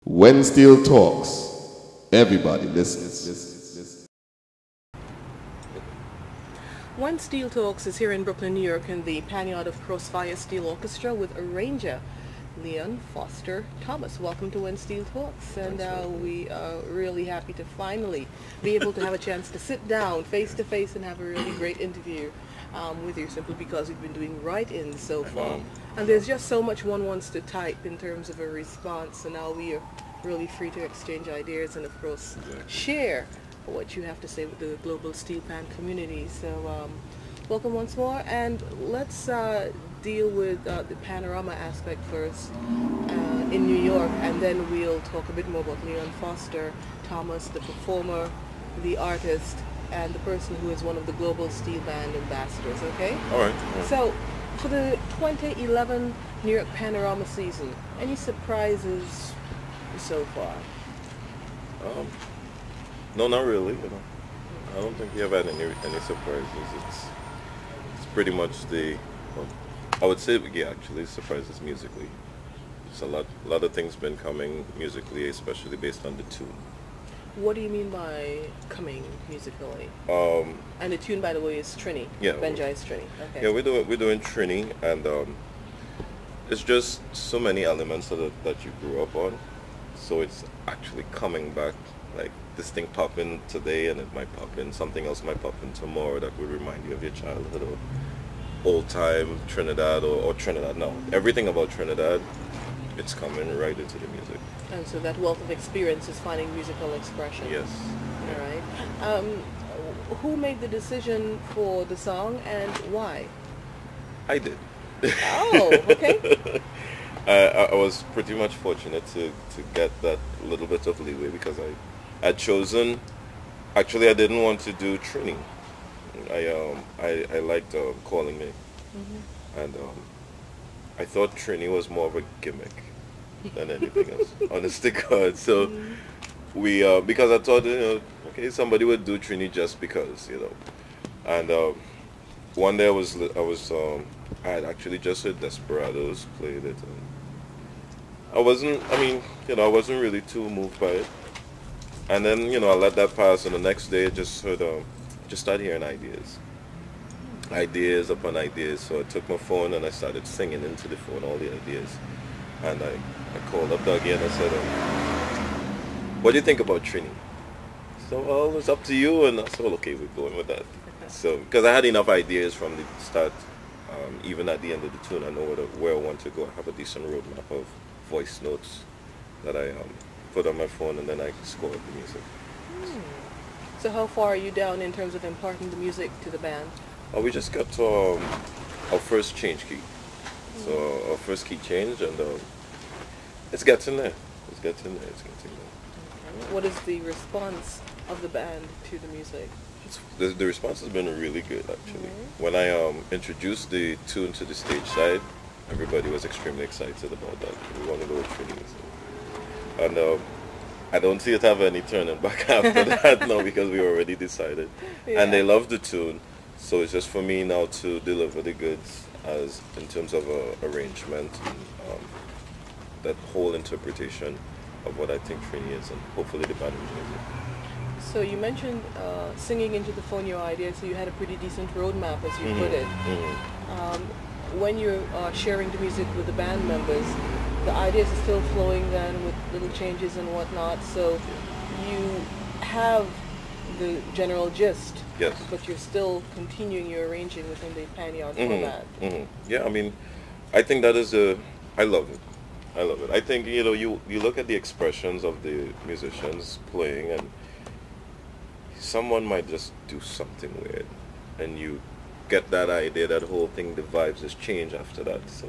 When Steel talks, everybody listens. When Steel Talks is here in Brooklyn, New York in the Panyard of Crossfire Steel Orchestra with arranger Leon Foster Thomas. Welcome to When Steel Talks, and we are really happy to finally be able to have a chance to sit down face to face and have a really great interview with you, simply because we've been doing write-ins so far. And there's just so much one wants to type in terms of a response, and now we are really free to exchange ideas and, of course, share what you have to say with the global steel pan community. So welcome once more, and let's deal with the Panorama aspect first in New York, and then we'll talk a bit more about Leon Foster Thomas, the performer, the artist, and the person who is one of the global steel band ambassadors. Okay? All right. So for the 2011 New York Panorama season, any surprises so far? No, not really. I don't think we have had any surprises. It's pretty much I would say, yeah, actually, surprises musically. Just a lot of things been coming musically, especially based on the tune. What do you mean by coming musically? And the tune, by the way, is Trini. Yeah. Benjai is Trini. Okay. Yeah, we're doing Trini, and it's just so many elements that you grew up on. So it's actually coming back. Like, this thing pop in today, and it might pop in, something else might pop in tomorrow that would remind you of your childhood or old time Trinidad or Trinidad. No, everything about Trinidad, it's coming right into the music. And so that wealth of experience is finding musical expression. Yes. All right. Who made the decision for the song, and why? I did. Oh, okay. I was pretty much fortunate to get that little bit of leeway, because I had chosen, actually I didn't want to do Trini. I liked Calling Me. Mm-hmm. And I thought Trini was more of a gimmick than anything else, honest to God. So we, because I thought, okay, somebody would do Trini just because, And one day I had actually just heard Desperados played it, and I wasn't really too moved by it. And then, I let that pass, and the next day I just started hearing ideas upon ideas. So I took my phone and I started singing into the phone all the ideas. And I called up Dougie and I said, what do you think about Trini? So, well, it's up to you. And I said, well, okay, we're going with that. So, because I had enough ideas from the start, even at the end of the tune, I know where I want to go. I have a decent roadmap of voice notes that I put on my phone, and then I score the music. So how far are you down in terms of imparting the music to the band? We just got to our first change key. So our first key change, and it's getting there. Okay. What is the response of the band to the music? The response has been really good, actually. When I introduced the tune to the stage side, everybody was extremely excited about that. We want to go with Trini. And I don't see it have any turning back after that now, because we already decided. Yeah. And they love the tune, so it's just for me now to deliver the goods as in terms of arrangement and that whole interpretation of what I think Trini is, and hopefully the band enjoys it. So you mentioned singing into the phone your idea, so you had a pretty decent roadmap, as you put it. When you're sharing the music with the band members, the ideas are still flowing then with little changes and whatnot, so you have the general gist, yes, but you're still continuing your arranging within the Panyard format. Yeah, I mean, I think that is I love it. I think, you look at the expressions of the musicians playing, and someone might just do something weird, and you get that idea, that whole thing, the vibes just change after that. So,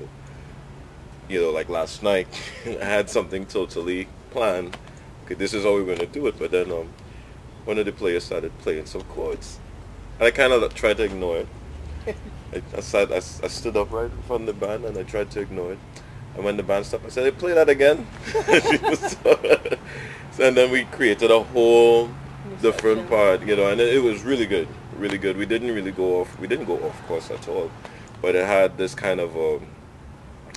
like last night, I had something totally planned. Okay, this is how we're going to do it. But then one of the players started playing some chords, and I kind of tried to ignore it. I stood up right in front of the band, and I tried to ignore it. And when the band stopped, I said, hey, play that again. And then we created a whole different part, and it was really good. Really good. We didn't go off course at all, but it had this kind of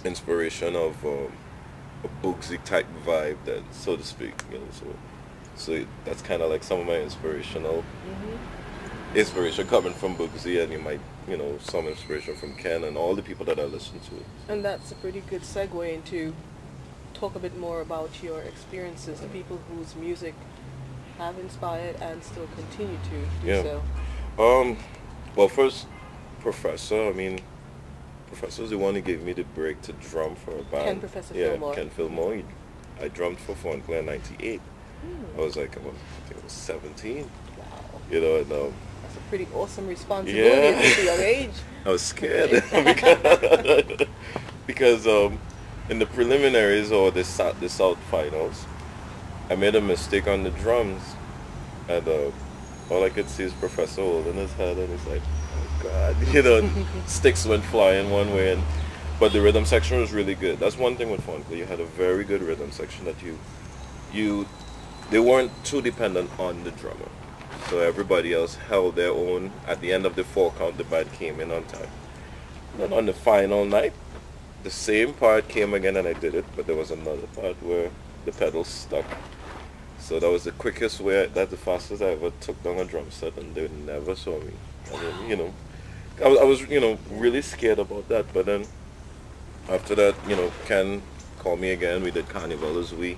inspiration of a boogsy type vibe, that so to speak. So that's kind of like some of my inspiration coming from Boogsy, and you might, some inspiration from Ken and all the people that I listen to. And that's a pretty good segue into talk a bit more about your experiences, the people whose music have inspired and still continue to do Yeah. so. Well, first, Professor. I mean, Professor was the one who gave me the break to drum for a band. Ken Professor Yeah, Fillmore. Ken Fillmore. I drummed for Fauntleroy in '98. Hmm. I was like, I think I was 17. Wow. And That's a pretty awesome responsibility at such a young age. I was scared because in the preliminaries or the South finals, I made a mistake on the drums, and all I could see is Professor holding his head, and he's like, "Oh God," sticks went flying one way, but the rhythm section was really good. That's one thing with Fauntleroy. You had a very good rhythm section that they weren't too dependent on the drummer. So everybody else held their own. At the end of the 4 count, the band came in on time. Then on the final night, the same part came again and I did it, but there was another part where the pedals stuck. So that was the quickest way, that's the fastest I ever took down a drum set, and they never saw me. I mean, I was really scared about that, but then after that, Ken called me again. We did Carnival as We,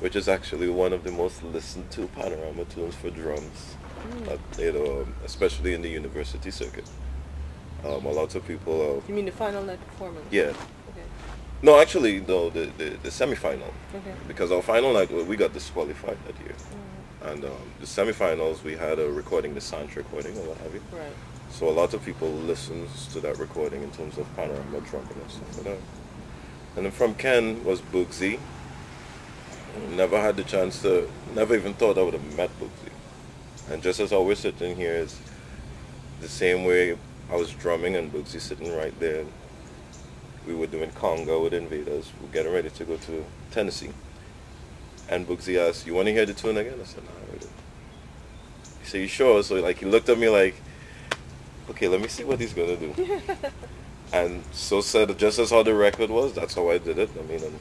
which is actually one of the most listened to Panorama tunes for drums, especially in the university circuit. A lot of people. You mean the final night performance? Yeah. Okay. No, actually, no, the semi-final. Okay. Because our final night, we got disqualified that year. And the semi-finals, we had a recording, the sound recording or what have you. Right. So a lot of people listens to that recording in terms of Panorama drumming and stuff like that. And then from Ken was Boogsy. Never had the chance to, never even thought I would have met Boogsy. And just as I was sitting here, is the same way I was drumming and Boogsy sitting right there. We were doing conga with Invaders. We were getting ready to go to Tennessee. And Boogsy asked, "You want to hear the tune again?" I said, "No, I already." He said, "You sure?" So he looked at me like, "Okay, let me see what he's going to do." And so said, just as how the record was, that's how I did it. I mean, and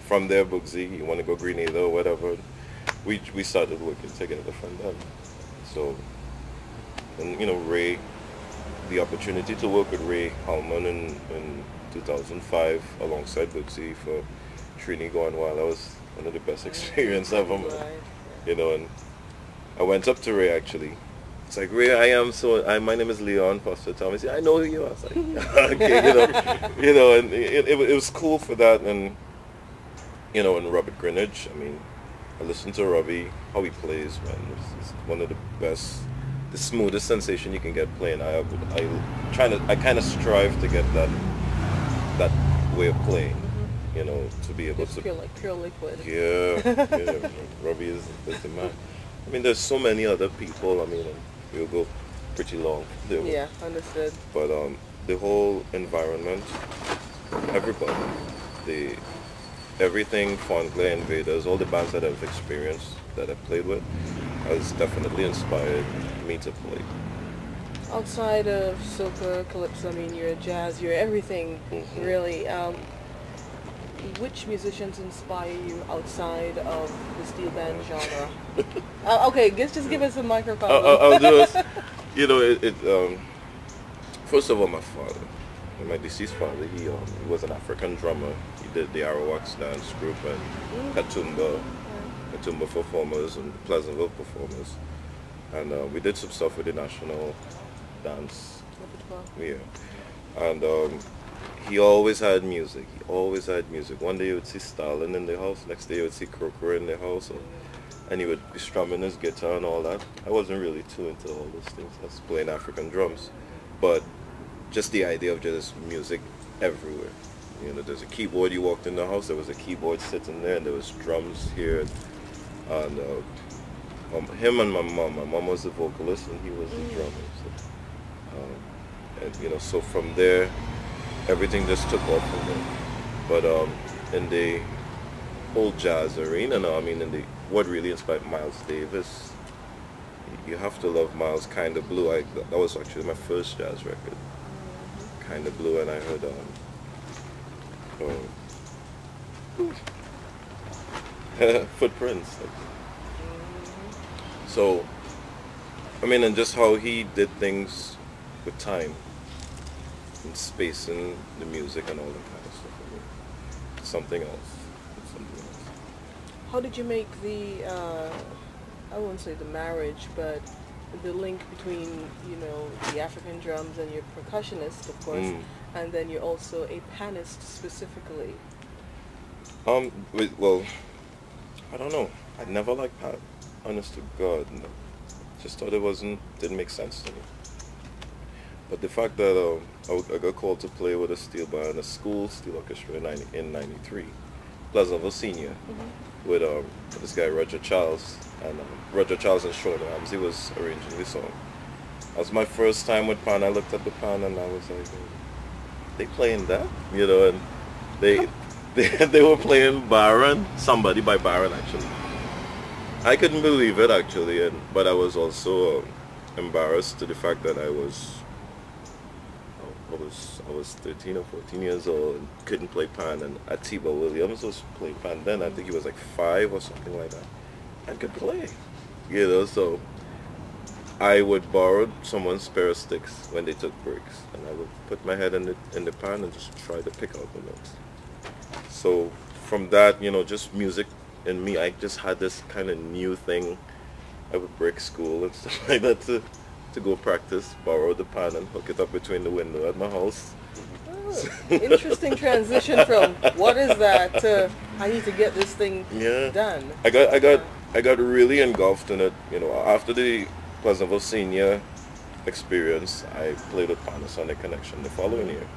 from there, Boogsy, "You want to go Grenada or whatever?" We started working together from then. So, and Ray, the opportunity to work with Ray Hallman in 2005 alongside Boogsy for Trini Gone Wild, that was one of the best experiences ever. And I went up to Ray actually. It's like, "Ray, my name is Leon Foster Thomas." "I know who you are." I was like, okay, and it was cool for that. And and Robert Greenwich, I mean, I listened to Robbie, how he plays, man. It's one of the best, the smoothest sensation you can get playing. I kind of strive to get that way of playing, to be able to. Pure liquid. Yeah, Robbie is the man. I mean, there's so many other people. I mean, we'll go pretty long. Yeah, understood. But the whole environment, everybody, everything, Fauntleroy, Invaders, all the bands that I've experienced, that I've played with, has definitely inspired me to play. Outside of soca, calypso, I mean, you're jazz, you're everything, really. Which musicians inspire you outside of the steel band genre? Okay, just give us a microphone. I'll do it. First of all, my father, my deceased father, he was an African drummer. He did the Arawaks dance group and Katumba performers and Pleasantville performers. And we did some stuff with the National Dance. Yeah. And he always had music. One day you would see Stalin in the house, next day you would see Croker in the house, and he would be strumming his guitar and all that. I wasn't really too into all those things. I was playing African drums. But just the idea of just music everywhere. There's a keyboard, you walked in the house, there was a keyboard sitting there, and there was drums here. And him and my mom was the vocalist and he was the drummer. So, so from there, everything just took off from there. But in the whole jazz arena now, I mean, what really inspired Miles Davis, you have to love Miles' Kinda Blue. That was actually my first jazz record, Kinda Blue, and I heard footprints. So, I mean, and just how he did things with time and space and the music and all that kind of stuff. I mean, something else. Something else. How did you make the, I won't say the marriage, but the link between, the African drums and your percussionist, of course, and then you're also a panist specifically? Well, I don't know. I never liked pan. Honest to God, no. Just thought didn't make sense to me. But the fact that I got called to play with a steel band, a school steel orchestra in '93, Pleasantville Senior, with this guy Roger Charles and Short Arms. He was arranging the song. That was my first time with pan. I looked at the pan and I was like, they playing that, and they were playing Byron, somebody by Byron actually. I couldn't believe it actually, but I was also embarrassed to the fact that I was 13 or 14 years old and couldn't play pan, and Atiba Williams was playing pan then. I think he was like 5 or something like that, and could play, so I would borrow someone's pair of sticks when they took breaks, and I would put my head in the pan and just try to pick out the notes. So from that, just music in me, I just had this kind of new thing. I would break school and stuff like that to go practice, borrow the pan and hook it up between the window at my house. Oh, interesting transition from what is that to I need to get this thing done. I got really engulfed in it. After the Pleasantville Senior experience, I played with Panasonic Connection the following year.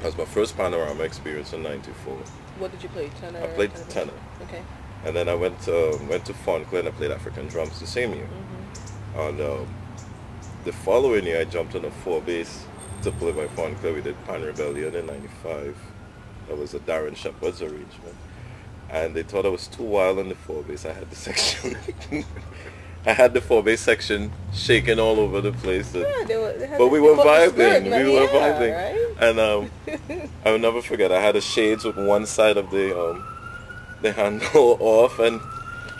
That was my first Panorama experience in '94. What did you play? Tenor? I played tenor. Okay. And then I went to Fonclare and I played African drums the same year. And the following year I jumped on a 4-bass to play by Fonclare. We did Pan Rebellion in '95. That was a Darren Shepherd's arrangement. And they thought I was too wild on the 4-bass. I had the section. I had the 4-bass section shaking all over the place. But we were vibing. Right? And I will never forget, I had the shades with one side of the handle off,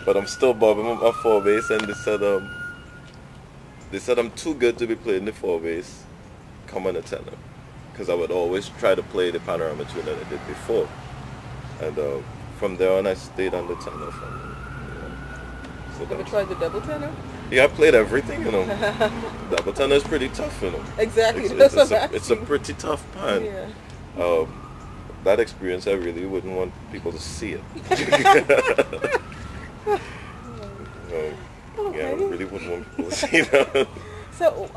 but I'm still bobbing with my 4-bass, and they said I'm too good to be playing the 4-bass. Come on a tenor, because I would always try to play the Panorama tune that I did before. And from there on, I stayed on the tenor. Ever tried the double tenor? Yeah, I played everything, Double tenor is pretty tough, Exactly. It's a pretty tough pan. Yeah. That experience, I really wouldn't want people to see it. Yeah, I really wouldn't want people to see that. So,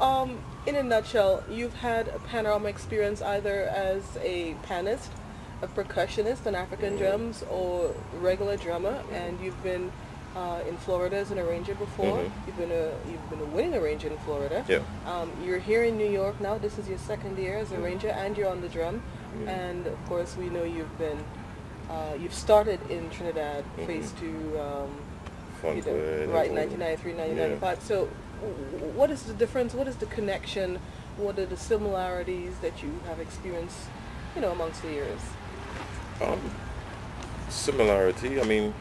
in a nutshell, you've had a Panorama experience either as a panist, a percussionist on African drums, or regular drummer, and you've been in Florida as an arranger before. You've been a winning arranger in Florida. Yeah. You're here in New York now. This is your second year as an arranger, and you're on the drum. And of course, we know you've started in Trinidad, phase 2, right, 1993, 1995. So, what is the difference? What is the connection? What are the similarities that you have experienced, amongst the years? Similarity, I mean,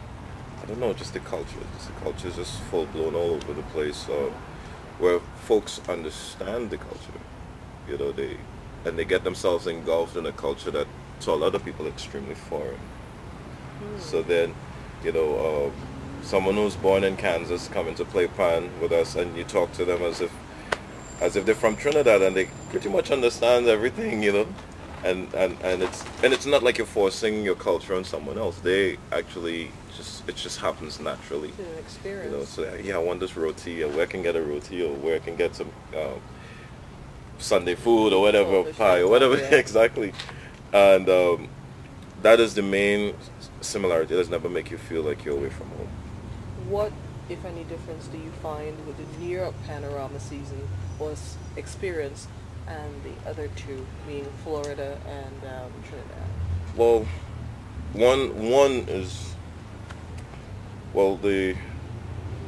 I don't know, just the culture. The culture is just full blown all over the place. Where folks understand the culture, they get themselves engulfed in a culture that to a lot of people extremely foreign. So then, someone who's born in Kansas coming to play pan with us, and you talk to them as if they're from Trinidad, and they pretty much understand everything, and it's not like you're forcing your culture on someone else. They actually it just happens naturally. It's an experience. So I want this roti, or where I can get a roti, or where I can get some Sunday food or whatever, pie or whatever. Exactly. And that is the main similarity. It does never make you feel like you're away from home. What, if any, difference do you find with the New York Panorama season or experience and the other two, being Florida and Trinidad? Well, one is,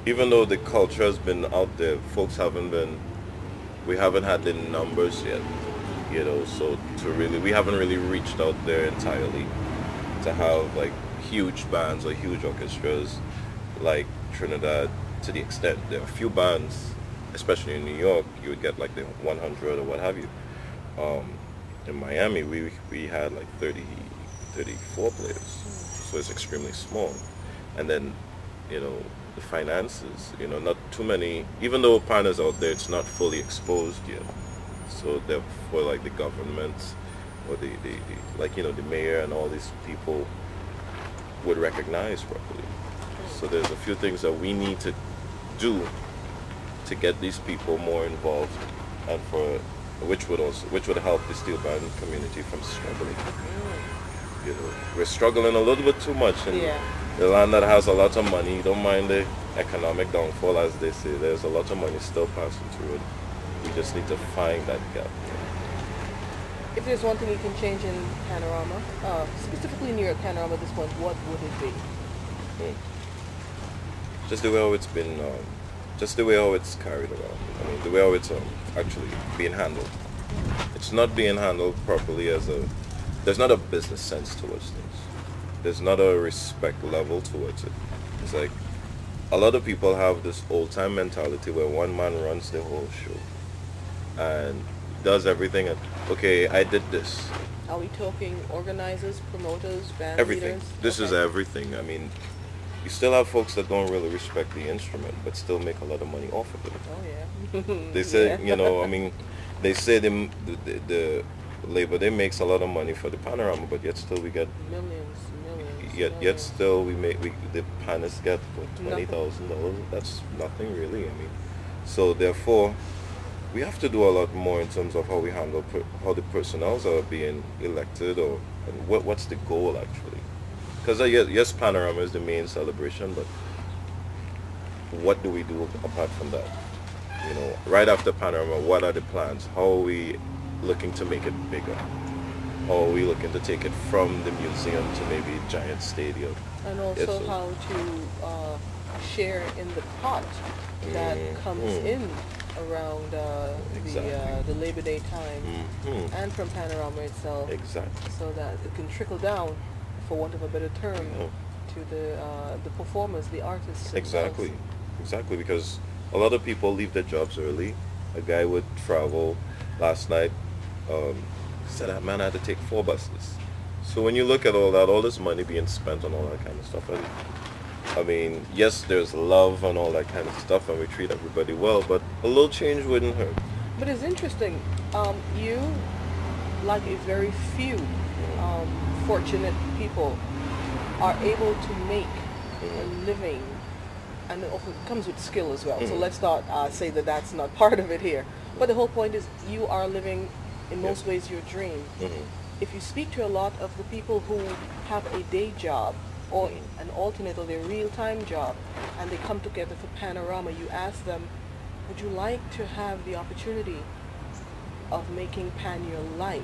even though the culture has been out there, we haven't had the numbers yet, so we haven't really reached out there entirely to have like huge bands or huge orchestras like Trinidad, to the extent there are a few bands, especially in New York, you would get like the 100 or what have you. In Miami, we had like 30, 34 players, so it's extremely small. And then, you know, the finances, you know, not too many, even though Pan is out there, it's not fully exposed yet. So therefore, like the government or the like, you know, the mayor and all these people would recognize properly. So there's a few things that we need to do to get these people more involved, and which would help the steel band community from struggling. You know, we're struggling a little bit too much, and the land that has a lot of money, don't mind the economic downfall, as they say. There's a lot of money still passing through it. We just need to find that gap. If there's one thing you can change in Panorama, specifically New York Panorama at this point, what would it be? Just the way how it's been, just the way how it's carried around. I mean, the way how it's actually being handled. It's not being handled properly there's not a business sense towards things. There's not a respect level towards it. It's like, a lot of people have this old-time mentality where one man runs the whole show and does everything, and okay, I did this. Are we talking organizers, promoters, band Everything. leaders? This is everything. I mean, you still have folks that don't really respect the instrument, but still make a lot of money off of it. Oh yeah. They say, you know, I mean, they say the labor, they makes a lot of money for the Panorama, but yet still we get millions. Yet still the pianists get what, $20,000. That's nothing really. I mean, so therefore, we have to do a lot more in terms of how we handle how the personnels are being elected, and what's the goal actually. Because yes, Panorama is the main celebration, but what do we do apart from that? You know, right after Panorama, what are the plans? How are we looking to make it bigger? How are we looking to take it from the museum to maybe giant stadium? And also how to share in the pot that comes in around the Labor Day time and from Panorama itself. Exactly. So that it can trickle down, for want of a better term, to the performers, the artists. Exactly. Exactly, because a lot of people leave their jobs early. A guy would travel last night, said that man had to take 4 buses. So when you look at all that, all this money being spent on all that kind of stuff, I mean, yes, there's love and all that kind of stuff, and we treat everybody well, but a little change wouldn't hurt. But it's interesting, you, like a very few fortunate people, are able to make a living, and it often comes with skill as well. So let's not say that that's not part of it here. But the whole point is, you are living, in most ways, your dream. If you speak to a lot of the people who have a day job or an alternate or their real-time job, and they come together for Panorama, you ask them, would you like to have the opportunity of making Pan your life?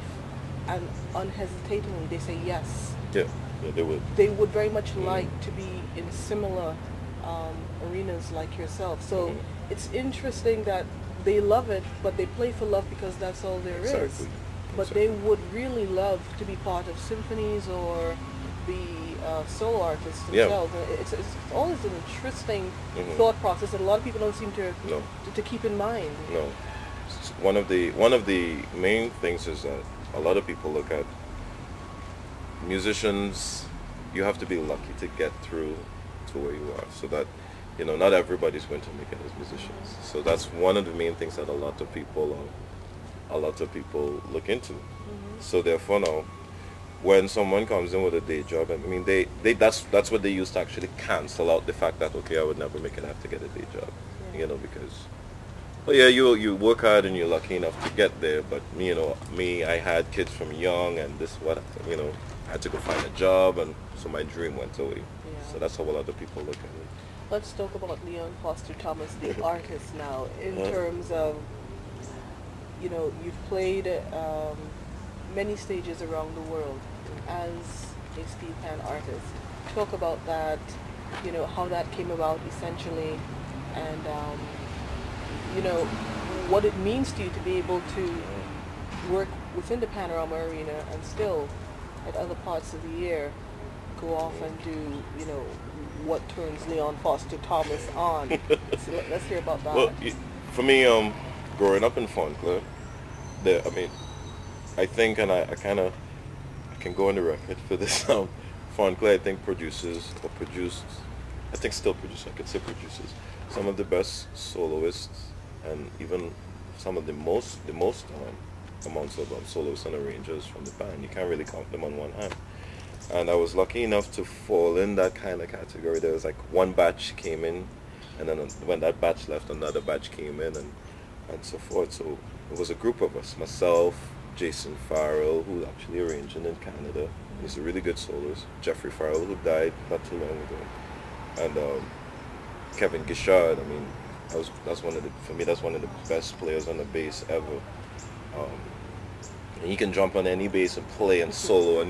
And unhesitatingly, they say yes. Yeah, they would. They would very much like to be in similar arenas like yourself. So it's interesting that they love it, but they play for love because that's all there is. But they would really love to be part of symphonies or be solo artists themselves. It's always an interesting thought process that a lot of people don't seem to keep in mind. No, one of the main things is that a lot of people look at musicians. You have to be lucky to get through to where you are, so that, you know, not everybody's going to make it as musicians. So that's one of the main things that a lot of people look into. So therefore now, when someone comes in with a day job, I mean, that's what they use to actually cancel out the fact that, okay, I would never make it, I have to get a day job. You know, because, well, yeah, you work hard and you're lucky enough to get there, but, you know, I had kids from young, and you know, I had to go find a job, and so my dream went away. So that's how a lot of people look at it. Let's talk about Leon Foster Thomas, the artist now, in terms of, you know, you've played many stages around the world as a steel pan artist. Talk about that, you know, how that came about essentially, and, you know, what it means to you to be able to work within the Panorama arena and still at other parts of the year go off and do, you know, what turns Leon Foster Thomas on. So let's hear about that. Well, for me, growing up in Fauntclair, I mean, I think, and I can go on the record for this. Fauntclair, I think, I think still produces, I could say produces, some of the best soloists, and even some of the most amounts of soloists and arrangers from the band. You can't really count them on one hand. And I was lucky enough to fall in that kind of category. There was like one batch came in, and then when that batch left, another batch came in, and so forth. So it was a group of us, myself, Jason Farrell, who's actually arranging in Canada. He's a really good soloist. Jeffrey Farrell, who died not too long ago. And Kevin Gishard, I mean, that's one of the best players on the bass ever. And he can jump on any bass and play and solo, and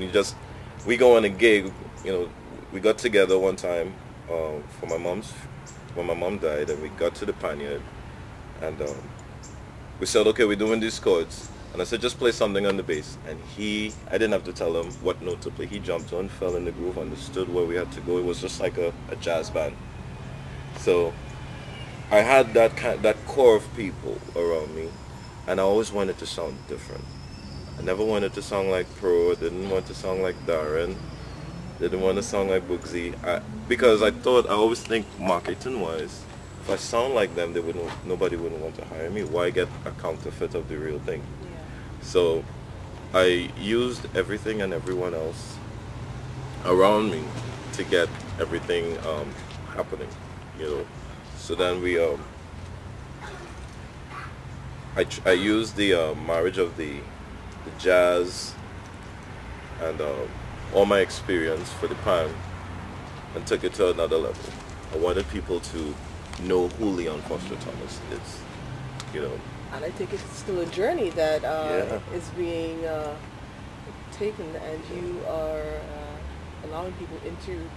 we go on a gig, you know, we got together one time when my mom died, and we got to the Panyard, and we said, okay, we're doing these chords, and I said, just play something on the bass, and I didn't have to tell him what note to play. He jumped on, fell in the groove, understood where we had to go. It was just like a jazz band. So I had that core of people around me, and I always wanted to sound different. I never wanted to sound like Pro, didn't want to sound like Darren, didn't want to sound like Bugsy, because I always think marketing wise, if I sound like them, nobody wouldn't want to hire me. Why get a counterfeit of the real thing? Yeah. So I used everything and everyone else around me to get everything happening, you know. So then I used the marriage of the jazz and all my experience for the pan and took it to another level. I wanted people to know who Leon Foster Thomas is, you know. And I think it's still a journey that is being taken, and you are allowing people into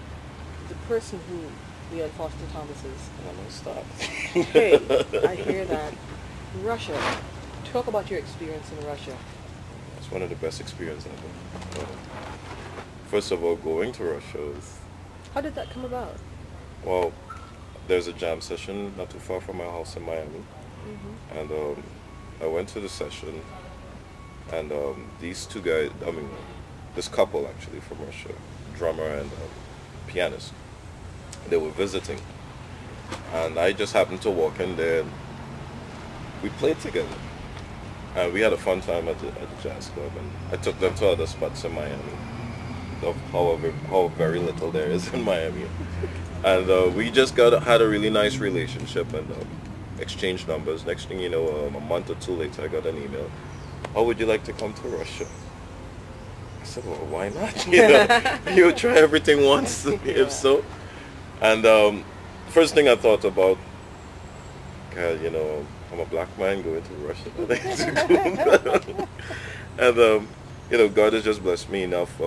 the person who Leon Foster Thomas is. I'm gonna stop. Hey, I hear that. Russia. Talk about your experience in Russia. It's one of the best experiences ever. First of all, going to Russia is... How did that come about? Well, there's a jam session not too far from my house in Miami. And I went to the session, and these two guys, I mean, this couple actually from Russia, drummer and pianist, they were visiting. And I just happened to walk in there, and we played together. And we had a fun time at the jazz club, and I took them to other spots in Miami, of how very little there is in Miami. And we just had a really nice relationship, and exchanged numbers. Next thing you know, a month or two later, I got an email. How would you like to come to Russia? I said, well, why not? You know, you try everything once, if so. And first thing I thought about, God, you know, I'm a black man going to Russia. And you know, God has just blessed me enough.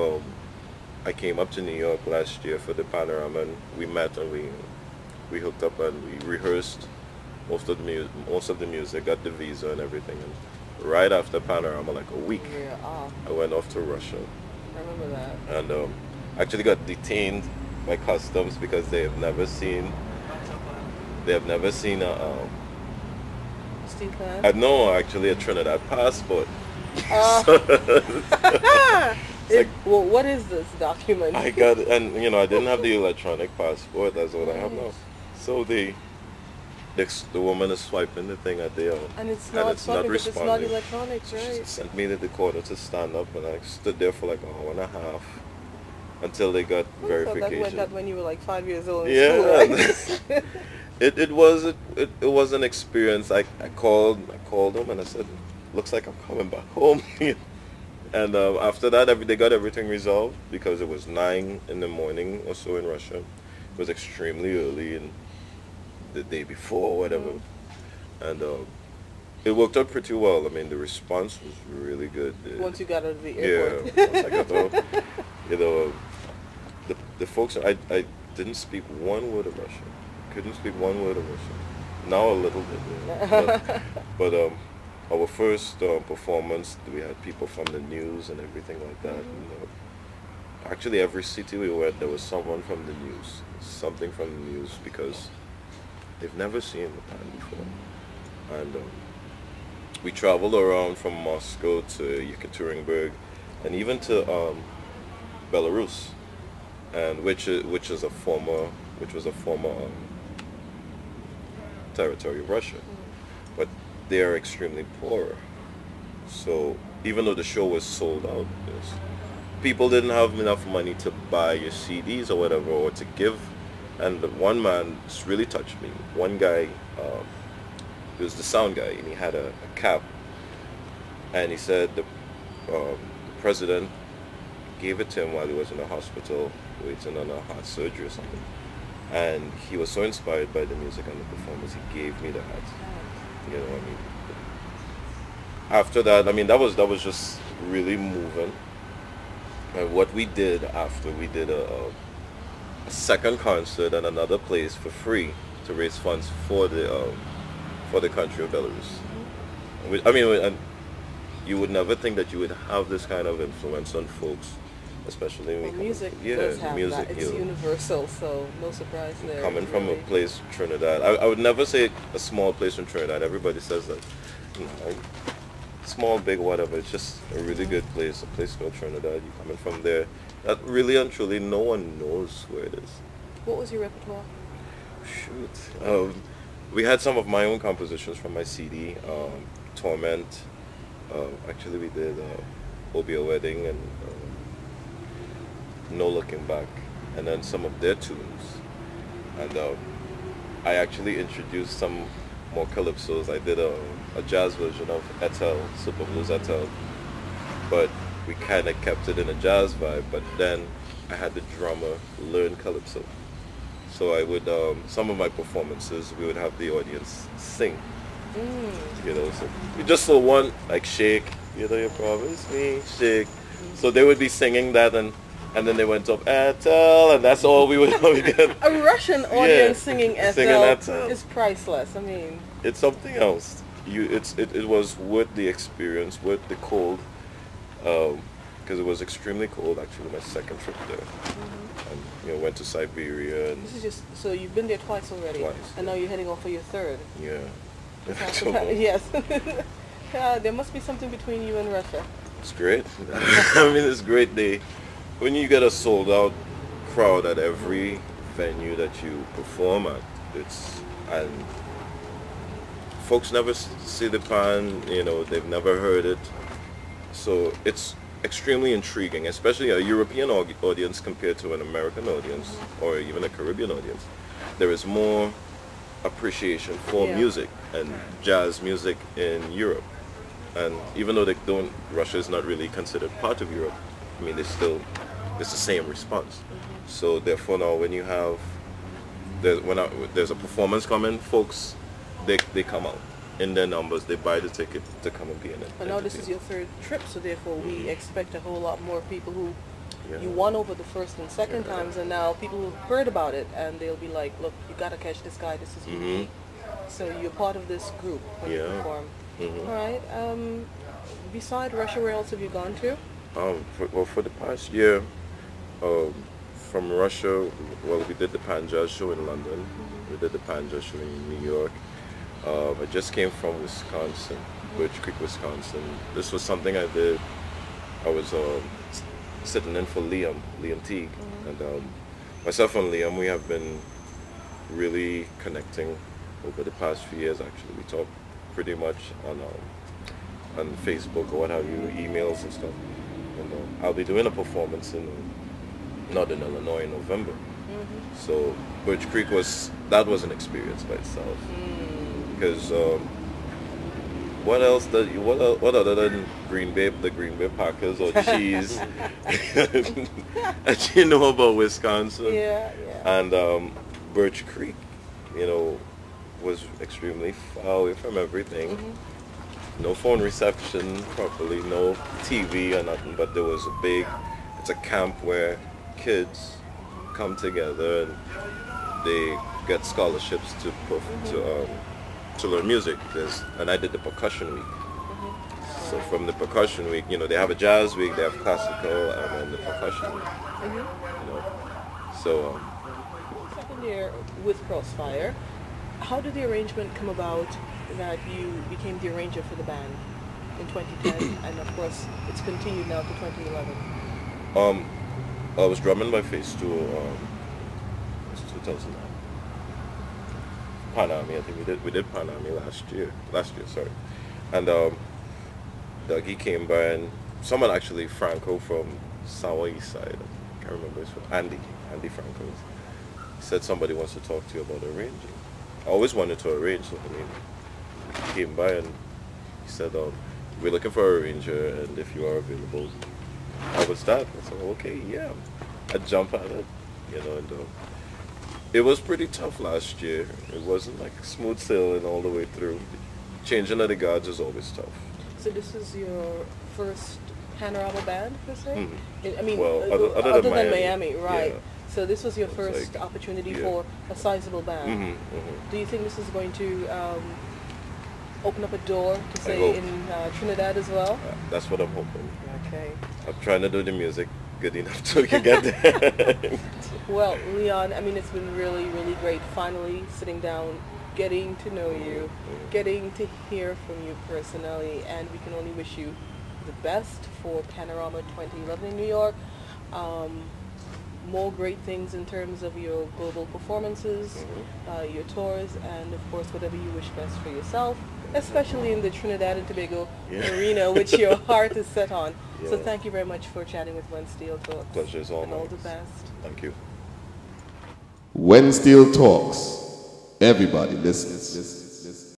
I came up to New York last year for the Panorama, and we met and we hooked up and we rehearsed most of the music, got the visa and everything. And right after Panorama, like a week, I went off to Russia. I remember that. And actually got detained by customs because they have never seen a Steel Clan? no, actually a Trinidad passport. Well, what is this document? I got, and you know, I didn't have the electronic passport. That's what I have now. So the woman is swiping the thing at the and it's not responding. It's not electronic, right? She sent me to the corner to stand up, and I stood there for like an hour and a half until they got verification. That when you were like 5 years old. Yeah. In school, right? It was an experience. I called them and I said, looks like I'm coming back home. And after that, they got everything resolved because it was 9 in the morning or so in Russia. It was extremely early and the day before or whatever. And it worked out pretty well. I mean, the response was really good. Once you got out of the airport. Yeah, once I got out, you know, the folks, I didn't speak one word of Russian. Couldn't speak one word of Russian. Now a little bit, yeah. But our first performance, we had people from the news and everything like that. And, actually every city we went, there was someone from the news, something from the news, because they've never seen the band before. And we traveled around from Moscow to Yekaterinburg, and even to Belarus, and which was a former territory of Russia, but they are extremely poor. So even though the show was sold out, people didn't have enough money to buy your CDs or whatever, or to give. And one man just really touched me. One guy, he was the sound guy, and he had a cap, and he said the president gave it to him while he was in the hospital waiting on a heart surgery or something. And he was so inspired by the music and the performance, he gave me the hat. You know what I mean? After that, I mean, that was just really moving. And what we did after, we did a second concert at another place for free to raise funds for the country of Belarus. I mean, and you would never think that you would have this kind of influence on folks, especially when music does have music, that. It's universal, so no surprise there. Coming from a place, Trinidad, I would never say a small place in Trinidad. Everybody says that, you know, small, big, whatever. It's just a really good place, a place called Trinidad. You coming from there, that really and truly no one knows where it is. What was your repertoire? Shoot. We had some of my own compositions from my CD, Torment. Actually, we did Will Be a Wedding and No Looking Back, and then some of their tunes. And I actually introduced some more calypsos. I did a jazz version of Etel, Super Blues Etel, but we kind of kept it in a jazz vibe. But then I had the drummer learn calypso. So I would, some of my performances, we would have the audience sing. You know, so you just saw one, like, shake, you know, your promise me, shake. So they would be singing that, and then they went up, Etel, and that's all we would get. A Russian audience singing Etel is priceless. I mean, it's something else. It was worth the experience, worth the cold, because it was extremely cold. Actually, my second trip there, and you know, went to Siberia. And this is just so you've been there twice already, and now you're heading off for your third. Yeah. Yes. There must be something between you and Russia. It's great. I mean, it's great. When you get a sold out crowd at every venue that you perform at, and folks never see the band, you know, they've never heard it. So it's extremely intriguing, especially a European audience compared to an American audience or even a Caribbean audience. There is more appreciation for music and jazz music in Europe, and even though Russia is not really considered part of Europe, I mean, it's the same response. So therefore now when you have there's a performance coming, folks they come out in their numbers, they buy the ticket to come and be in it. But now this is your third trip, so therefore we expect a whole lot more people who you won over the first and second times, and now people who've heard about it, and they'll be like, look, you gotta catch this guy, this is unique. So you're part of this group when you perform. All right. Beside Russia, where else have you gone to? For the past year, from Russia, well, we did the Pan Jazz show in London. We did the Pan Jazz show in New York. I just came from Wisconsin, Birch Creek, Wisconsin. This was something I did. I was sitting in for Liam Teague, and myself and Liam, we have been really connecting over the past few years. Actually, we talk pretty much on Facebook or what have you, emails and stuff. And I'll be doing a performance in Northern Illinois in November. So Birch Creek was an experience by itself. Because what other than the Green Bay Packers or cheese that you know about Wisconsin? And Birch Creek, you know, was extremely far away from everything. No phone reception properly, no TV or nothing, but there was it's a camp where kids come together and they get scholarships to learn music. And I did the percussion week. So from the percussion week, you know, they have a jazz week, they have classical, and then the percussion week. You know, so Second year with Crossfire, how did the arrangement come about that you became the arranger for the band in 2010, and of course it's continued now to 2011? I was drumming by Phase 2. It's 2009. Panorama, I think we did Panorama last year, sorry. And Dougie came by, and someone actually, Franco from Sawa East Side, I can't remember his name, Andy Franco, said somebody wants to talk to you about arranging. I always wanted to arrange, so I mean, he came by and he said, we're looking for an arranger, and if you are available, I would start. I said, okay, yeah. I'd jump at it, you know, and it was pretty tough last year. It wasn't like smooth sailing all the way through. Changing of the guards is always tough. So this is your first Panorama band, per se? Mm-hmm. I mean, well, other than Miami, right? Yeah. So this was your It's first like, opportunity yeah. for a sizable band. Mm-hmm. Do you think this is going to open up a door to I say hope. in Trinidad as well? That's what I'm hoping. Okay. I'm trying to do the music good enough so we can get there. Well, Leon, I mean, it's been really, really great finally sitting down, getting to know you, getting to hear from you personally, and we can only wish you the best for Panorama 2011 in New York. More great things in terms of your global performances, your tours, and of course whatever you wish best for yourself, especially in the Trinidad and Tobago arena, which your heart is set on. Yeah. So thank you very much for chatting with When Steel Talks. Pleasure is all and all mine. the best. Thank you. When Steel talks, everybody listens.